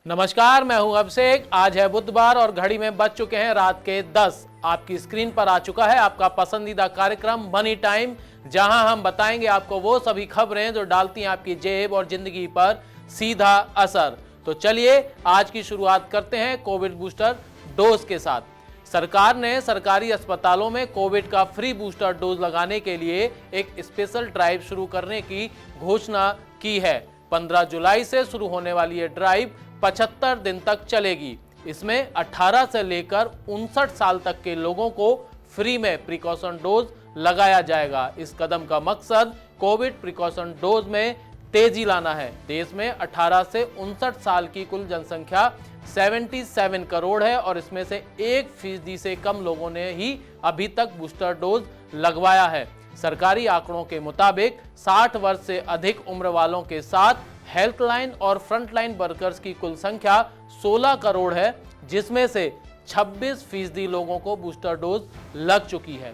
नमस्कार, मैं हूं अभिषेक। आज है बुधवार और घड़ी में बज चुके हैं रात के 10। आपकी स्क्रीन पर आ चुका है आपका पसंदीदा कार्यक्रम मनी टाइम, जहां हम बताएंगे आपको वो सभी खबरें जो डालती हैं आपकी जेब और जिंदगी पर सीधा असर। तो चलिए आज की शुरुआत करते हैं कोविड बूस्टर डोज के साथ। सरकार ने सरकारी अस्पतालों में कोविड का फ्री बूस्टर डोज लगाने के लिए एक स्पेशल ड्राइव शुरू करने की घोषणा की है। 15 जुलाई से शुरू होने वाली ये ड्राइव 75 दिन तक चलेगी। इसमें 18 से लेकर 59 साल तक के लोगों को फ्री में प्रिकॉशन डोज लगाया जाएगा। इस कदम का मकसद कोविड प्रिकॉशन डोज में तेजी लाना है। देश में 18 से 59 साल की कुल जनसंख्या 77 करोड़ है और इसमें से 1% से कम लोगों ने ही अभी तक बूस्टर डोज लगवाया है। सरकारी आंकड़ों के मुताबिक 60 वर्ष से अधिक उम्र वालों के साथ हेल्थलाइन और फ्रंटलाइन वर्कर्स की कुल संख्या 16 करोड़ है, जिसमें से 26% लोगों को बूस्टर डोज लग चुकी है।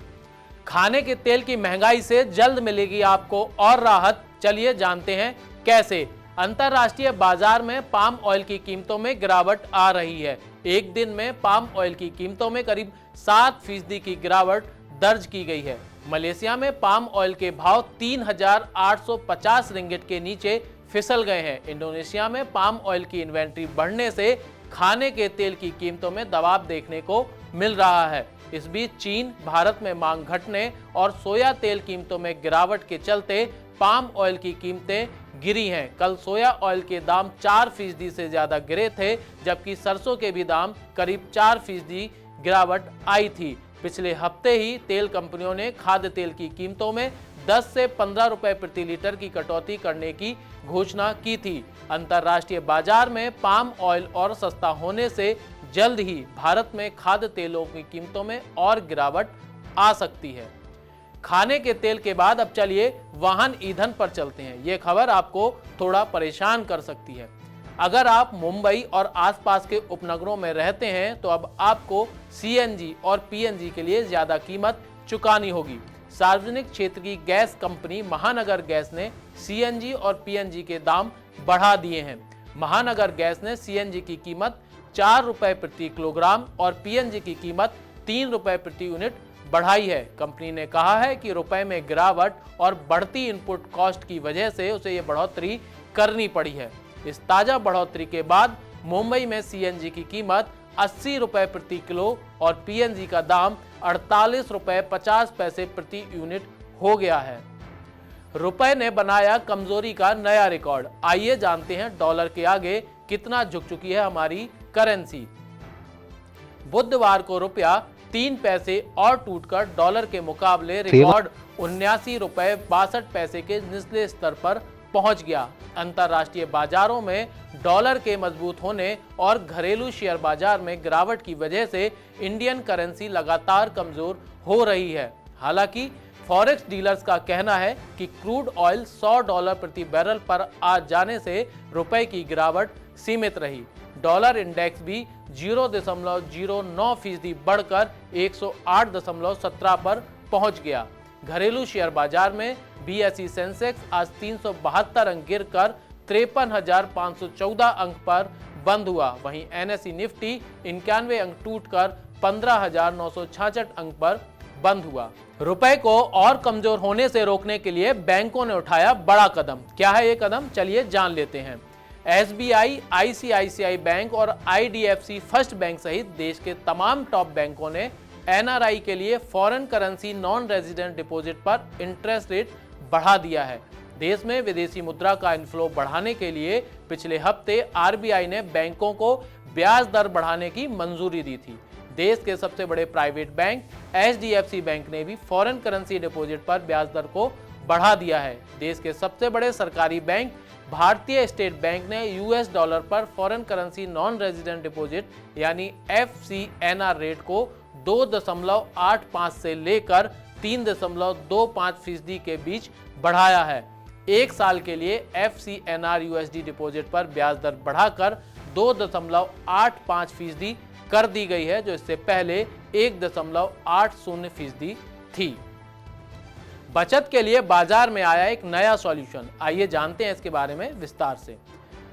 खाने के तेल की महंगाई से जल्द मिलेगी आपको और राहत। चलिए जानते हैं कैसे। अंतरराष्ट्रीय बाजार में पाम ऑयल की कीमतों में गिरावट आ रही है। एक दिन में पाम ऑयल की कीमतों में करीब 7% की गिरावट दर्ज की गई है। मलेशिया में पाम ऑयल के भाव 3,850 रिंगिट के नीचे फिसल गए हैं। इंडोनेशिया में पाम ऑयल की इन्वेंट्री बढ़ने से खाने के तेल की कीमतों में दबाव देखने को मिल रहा है। इस बीच चीन, भारत में मांग घटने और सोया तेल कीमतों में गिरावट के चलते पाम ऑयल की कीमतें गिरी हैं। कल सोया ऑयल के दाम 4% से ज्यादा गिरे थे, जबकि सरसों के भी दाम करीब 4% गिरावट आई थी। पिछले हफ्ते ही तेल कंपनियों ने खाद्य तेल की कीमतों में 10 से 15 रुपए प्रति लीटर की कटौती करने की घोषणा की थी। अंतर्राष्ट्रीय बाजार में पाम ऑयल और सस्ता होने से जल्द ही भारत में खाद्य तेलों की कीमतों में और गिरावट आ सकती है। खाने के तेल के बाद अब चलिए वाहन ईंधन पर चलते हैं। ये खबर आपको थोड़ा परेशान कर सकती है। अगर आप मुंबई और आसपास के उपनगरों में रहते हैं तो अब आपको सीएनजी और पीएनजी के लिए ज्यादा कीमत चुकानी होगी। सार्वजनिक क्षेत्र की गैस कंपनी महानगर गैस ने सीएनजी और पीएनजी के दाम बढ़ा दिए हैं। महानगर गैस ने सीएनजी की कीमत 4 रुपए प्रति किलोग्राम और पीएनजी की कीमत 3 रुपए प्रति यूनिट बढ़ाई है। कंपनी ने कहा है कि रुपए में गिरावट और बढ़ती इनपुट कॉस्ट की वजह से उसे ये बढ़ोतरी करनी पड़ी है। इस ताजा बढ़ोतरी के बाद मुंबई में सीएनजी की कीमत 80 रुपए प्रति किलो और पीएनजी का दाम 48 रुपए 50 पैसे प्रति यूनिट हो गया है। रुपए ने बनाया कमजोरी का नया रिकॉर्ड। आइए जानते हैं डॉलर के आगे कितना झुक चुकी है हमारी करेंसी। बुधवार को रुपया 3 पैसे और टूटकर डॉलर के मुकाबले रिकॉर्ड 79 रुपए 62 पैसे के निचले स्तर पर पहुंच गया। अंतरराष्ट्रीय बाजारों में डॉलर के मजबूत होने और घरेलू शेयर बाजार में गिरावट की वजह से इंडियन करेंसी लगातार कमजोर हो रही है। हालांकि फॉरेक्स डीलर्स का कहना है कि क्रूड ऑयल $100 प्रति बैरल पर आ जाने से रुपए की गिरावट सीमित रही। डॉलर इंडेक्स भी 0.09% बढ़कर 108.17 पर पहुंच गया। घरेलू शेयर बाजार में बीएसई सेंसेक्स आज 372 अंक गिरकर 53,514 अंक पर बंद हुआ। वहीं एनएसई निफ्टी 91 अंक टूटकर 15,966 अंक पर बंद हुआ। रुपए को और कमजोर होने से रोकने के लिए बैंकों ने उठाया बड़ा कदम। क्या है ये कदम, चलिए जान लेते हैं। एसबीआई, आईसीआईसीआई बैंक और आईडीएफसी फर्स्ट बैंक सहित देश के तमाम टॉप बैंकों ने एनआरआई के लिए foreign currency non resident deposit पर इंटरेस्ट रेट बढ़ा दिया है। देश में विदेशी मुद्रा का इनफ्लो बढ़ाने के लिए पिछले हफ्ते आरबीआई ने बैंकों को ब्याज दर बढ़ाने की मंजूरी दी थी। देश के सबसे बड़े प्राइवेट बैंक एचडीएफसी बैंक ने भी फॉरेन करेंसी डिपॉजिट पर ब्याज दर को बढ़ा दिया है। देश के सबसे बड़े सरकारी बैंक भारतीय स्टेट बैंक ने यूएस डॉलर पर foreign currency non resident deposit यानी एफसीएनआर रेट को 2.85 से लेकर 3.25% के बीच बढ़ाया है। एक साल के लिए एफसीएनआर यूएसडी डिपॉजिट पर ब्याज दर बढ़ाकर 2.85% कर दी गई है, जो इससे पहले 1.80% थी। बचत के लिए बाजार में आया एक नया सॉल्यूशन। आइए जानते हैं इसके बारे में विस्तार से।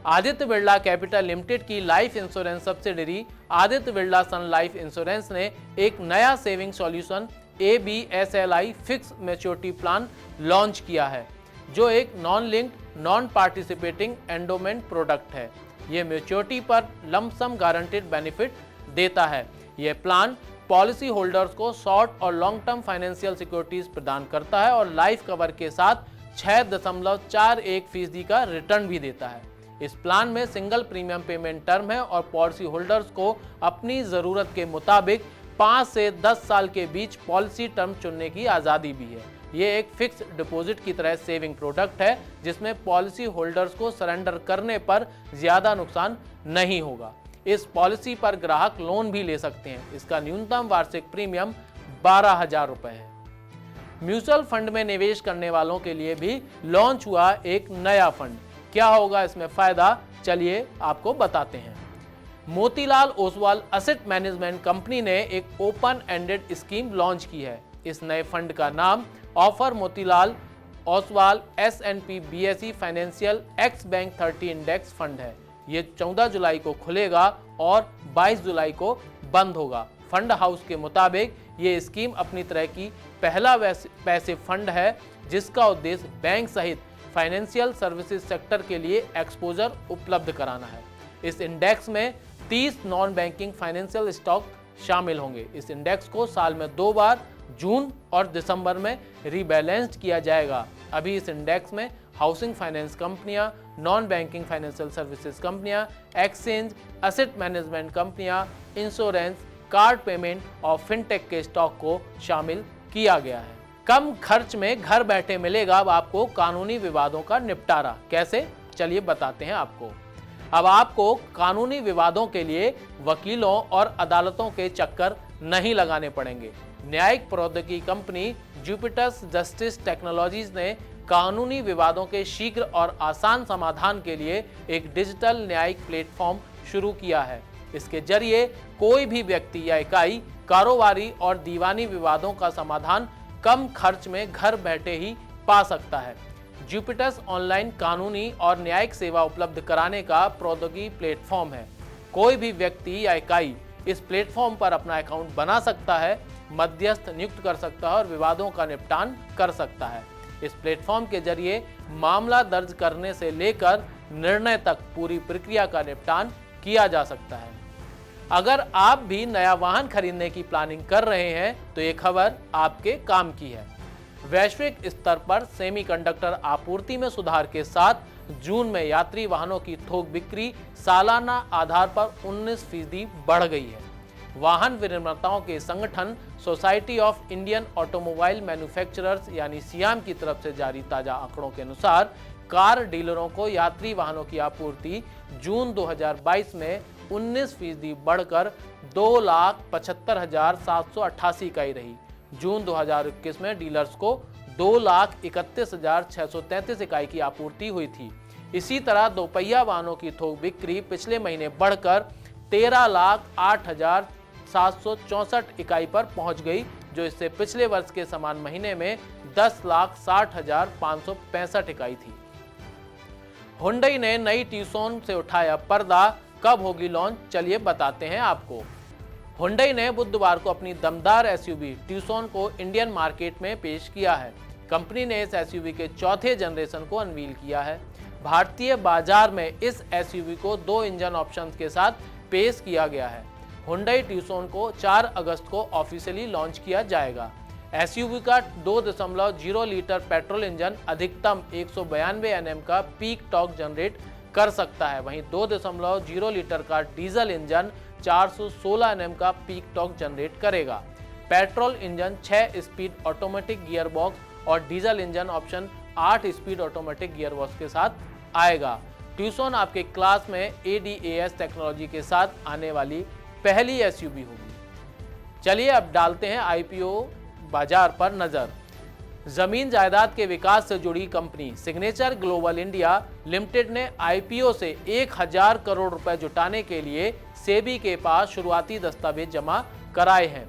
आदित्य बिरला कैपिटल लिमिटेड की life insurance subsidiary Aditya Birla sun life insurance ने एक नया saving solution ABSLI fix maturity plan launch किया है, जो एक non linked non participating endowment product है। यह मैच्योरिटी पर लमसम गारंटेड बेनिफिट देता है। यह प्लान पॉलिसी होल्डर्स को शॉर्ट और लॉन्ग टर्म फाइनेंशियल सिक्योरिटीज प्रदान करता है और लाइफ कवर के साथ 6.41% का रिटर्न भी देता है। इस प्लान में सिंगल प्रीमियम पेमेंट टर्म है और पॉलिसी होल्डर्स को अपनी ज़रूरत के मुताबिक 5 से 10 साल के बीच पॉलिसी टर्म चुनने की आज़ादी भी है। ये एक फिक्स डिपॉजिट की तरह सेविंग प्रोडक्ट है, जिसमें पॉलिसी होल्डर्स को सरेंडर करने पर ज़्यादा नुकसान नहीं होगा। इस पॉलिसी पर ग्राहक लोन भी ले सकते हैं। इसका न्यूनतम वार्षिक प्रीमियम 12,000 रुपये है। म्यूचुअल फंड में निवेश करने वालों के लिए भी लॉन्च हुआ एक नया फंड। क्या होगा इसमें फायदा, चलिए आपको बताते हैं। Motilal Oswal asset management company ने एक ओपन एंडेड स्कीम लॉन्च की है। इस नए फंड का नाम offer Motilal Oswal S&P BSE financial x bank 30 index fund है। ये 14 जुलाई को खुलेगा और 22 जुलाई को बंद होगा। फंड हाउस के मुताबिक ये स्कीम अपनी तरह की पहला पैसिव फंड है, जिसका उद्देश्य बैंक सहित फाइनेंशियल सर्विसेज सेक्टर के लिए एक्सपोजर उपलब्ध कराना है। इस इंडेक्स में 30 नॉन बैंकिंग फाइनेंशियल स्टॉक शामिल होंगे। इस इंडेक्स को साल में 2 बार जून और दिसंबर में रीबैलेंस्ड किया जाएगा। अभी इस इंडेक्स में हाउसिंग फाइनेंस कंपनियां, नॉन बैंकिंग फाइनेंशियल सर्विसेज कंपनियां, एक्सचेंज, एसेट मैनेजमेंट कंपनियां, इंश्योरेंस, कार्ड पेमेंट और फिनटेक के स्टॉक को शामिल किया गया है। कम खर्च में घर बैठे मिलेगा अब आपको कानूनी विवादों का निपटारा। कैसे, चलिए बताते हैं आपको। अब आपको कानूनी विवादों के लिए वकीलों और अदालतों के चक्कर नहीं लगाने पड़ेंगे। न्यायिक प्रौद्योगिकी कंपनी जुपिटर्स जस्टिस टेक्नोलॉजीज ने कानूनी विवादों के शीघ्र और आसान समाधान के लिए एक डिजिटल न्यायिक प्लेटफॉर्म शुरू किया है। इसके जरिए कोई भी व्यक्ति या इकाई कारोबारी और दीवानी विवादों का समाधान कम खर्च में घर बैठे ही पा सकता है। जुपिटर्स ऑनलाइन कानूनी और न्यायिक सेवा उपलब्ध कराने का प्रौद्योगिकी प्लेटफॉर्म है। कोई भी व्यक्ति या इकाई इस प्लेटफॉर्म पर अपना अकाउंट बना सकता है, मध्यस्थ नियुक्त कर सकता है और विवादों का निपटान कर सकता है। इस प्लेटफॉर्म के जरिए मामला दर्ज करने से लेकर निर्णय तक पूरी प्रक्रिया का निपटान किया जा सकता है। अगर आप भी नया वाहन खरीदने की प्लानिंग कर रहे हैं तो ये खबर आपके काम की है। वैश्विक स्तर पर सेमीकंडक्टर आपूर्ति में सुधार के साथ जून में यात्री वाहनों की थोक बिक्री सालाना आधार पर 19% बढ़ गई है। वाहन विनिर्माताओं के संगठन society of Indian automobile manufacturers यानी सियाम की तरफ से जारी ताजा आंकड़ों के अनुसार कार डीलरों को यात्री वाहनों की आपूर्ति जून 2022 में 19% बढ़कर 2,75,788 इकाई रही। जून 2021 में डीलर्स को 2,31,633 इकाई की आपूर्ति हुई थी। इसी तरह दोपहिया वाहनों की थोक बिक्री पिछले महीने बढ़कर 13,08,764 इकाई पर पहुंच गई, जो इससे पिछले वर्ष के समान महीने में 10,60,565 इकाई थी। हुंडई ने नई ट्यूसॉन से उठाया पर्दा। कब होगी लॉन्च, चलिए बताते हैं आपको। हुंडई ने बुधवार को अपनी दमदार एसयूवी ट्यूसॉन को इंडियन मार्केट में पेश किया है। कंपनी ने इस एसयूवी के चौथे जनरेशन को अनवील किया है। भारतीय बाजार में इस एसयूवी को 2 इंजन ऑप्शंस के साथ पेश किया गया है। हुंडई ट्यूसॉन को 4 अगस्त को ऑफिशियली लॉन्च किया जाएगा। एसयूवी का 2.0 लीटर पेट्रोल इंजन अधिकतम 192 Nm का पीक टॉर्क जनरेट कर सकता है। वहीं 2.0 लीटर का डीजल इंजन 416 Nm का पीक टॉर्क जनरेट करेगा। Petrol engine 6 speed automatic gearbox और diesel engine option 8 speed automatic gearbox के साथ आएगा। ट्यूसॉन आपके क्लास में ADAS टेक्नोलॉजी के साथ आने वाली पहली एसयूवी होगी। चलिए अब डालते हैं IPO बाजार पर नजर। जमीन जायदाद के विकास से जुड़ी company signature global India limited ने IPO से 1,000 करोड़ रुपए जुटाने के लिए सेबी के पास शुरुआती दस्तावेज जमा कराए हैं।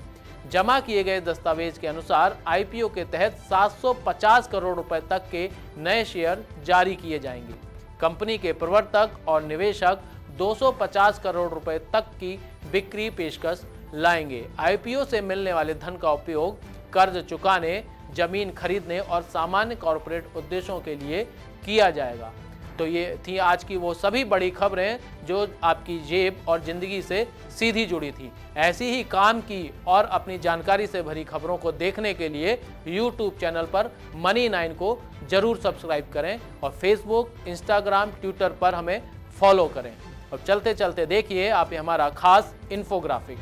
जमा किए गए दस्तावेज के अनुसार IPO के तहत 750 करोड़ रुपए तक के नए शेयर जारी किए जाएंगे। कंपनी के प्रवर्तक और निवेशक 250 करोड़ रुपए तक की बिक्री पेशकश लाएंगे। आईपीओ से मिलने वाले धन का उपयोग कर्ज चुकाने, जमीन खरीदने और सामान्य कॉरपोरेट उद्देश्यों के लिए किया जाएगा। तो ये थी आज की वो सभी बड़ी खबरें जो आपकी जेब और जिंदगी से सीधी जुड़ी थी। ऐसी ही काम की और अपनी जानकारी से भरी खबरों को देखने के लिए YouTube चैनल पर मनी 9 को जरूर सब्सक्राइब करें और फेसबुक, इंस्टाग्राम, ट्विटर पर हमें फॉलो करें। अब चलते चलते देखिए आप हमारा खास इन्फोग्राफिक।